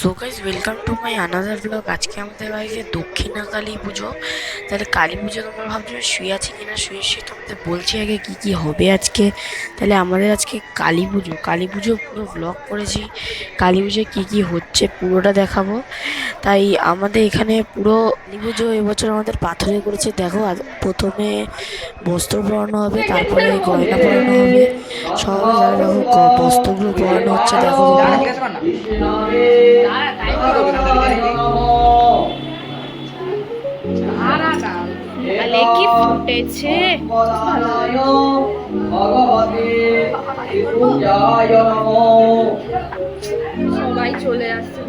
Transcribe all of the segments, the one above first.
So guys welcome to my another blog. আজকে আমাদের বাড়িতে দক্ষিণা কালী পুজো। তাহলে কালী পুজো তোমরা ভাবছো শুয়ে আছি কিনা, শুয়ে তোমাদের বলছি আগে কি কি হবে আজকে। তাহলে আমাদের আজকে কালী পুজো পুরো ব্লগ করেছি। কালী পুজোয় কী কী হচ্ছে পুরোটা দেখাবো। তাই আমাদের এখানে পুরো কালী পুজো এবছর আমাদের পাথরে করেছে। দেখো প্রথমে বস্ত্র পরানো হবে, তারপরে গয়না পরানো হবে। সবাই দেখো বস্ত্রগুলো পরানো হচ্ছে, দেখো কি ফুটেছে। সবাই চলে আসছে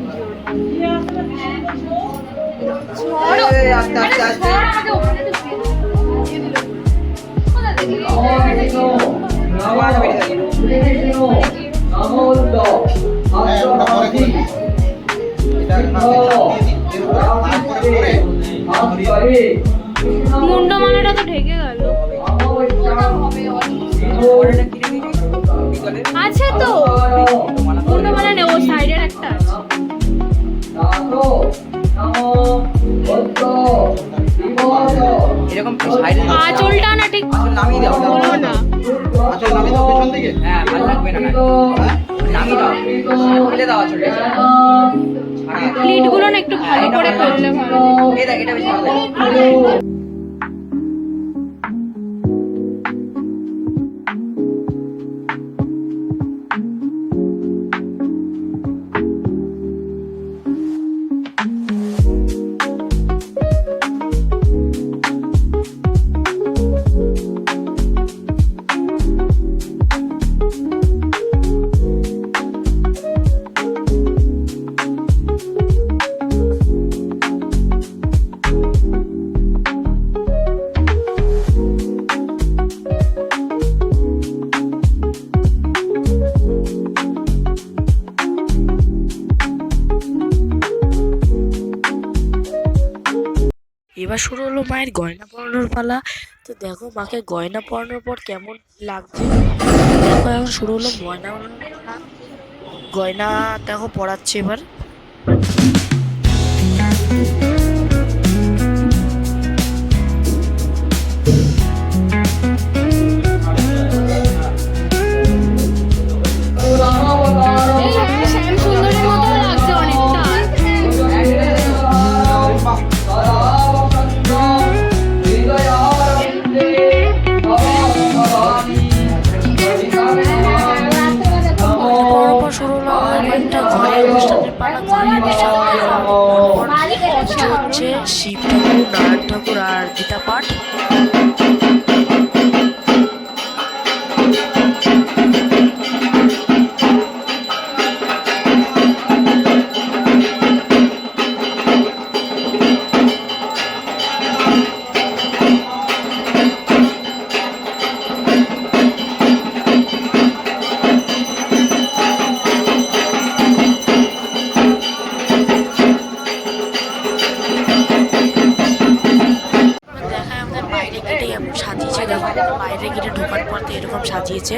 মুন্ডমালাটা তো ঢেকে গেল। আছে তো মুন্ডমালা নেই, ও সাইডের একটা আছে। এরকম সাইডে আঁচলটা না ঠিক নামিয়ে দাও, বলো না। আঁচল নামিয়ে দাও পেছন দিকে। হ্যাঁ, ভালো লাগবে না, নামিয়ে দাও, খুলে দাও আঁচলটা। প্লিট গুলো না একটু ভালো করে করলে ভালো। এই দেখ, এটা বেশি ভালো লাগে। এবার শুরু হলো মায়ের গয়না পরানোর পালা। তো দেখো মাকে গয়না পরানোর পর কেমন লাগছে। দেখো এখন শুরু হলো গয়না পরানোর পালা। গয়না দেখো পরাচ্ছে এবার। শুরু হলো একটা ঘরের অনুষ্ঠানের পালা। ঘরের অনুষ্ঠান হচ্ছে শিব ঠাকুর, নারায়ণ ঠাকুর আর গীতা পাঠ। সাজিয়েছে দেখো, বাইরে গেটে ঢোকার পর এরকম সাজিয়েছে।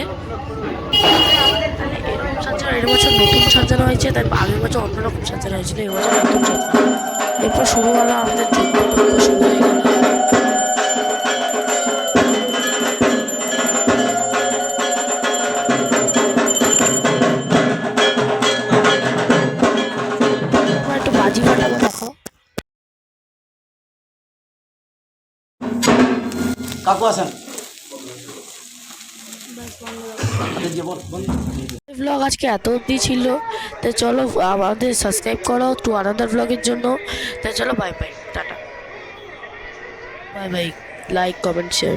এরকম সাজানো এর বছর নতুন সাজানো হয়েছে, তাই আগের বছর অন্যরকম সাজানো হয়েছিল, এবছর নতুন সাজানো। এরপর শুরু হলো আমাদের যজ্ঞ শুরু হয়ে গেল। একটু বাজি ফাটাবো দেখো। কাকু আসেন। ব্লগ আজকে এত অবধি ছিল। তো চলো আমাদের সাবস্ক্রাইব করো টু আনাদার ব্লগের জন্য। তো চলো bye bye, tata, bye bye, like comment share.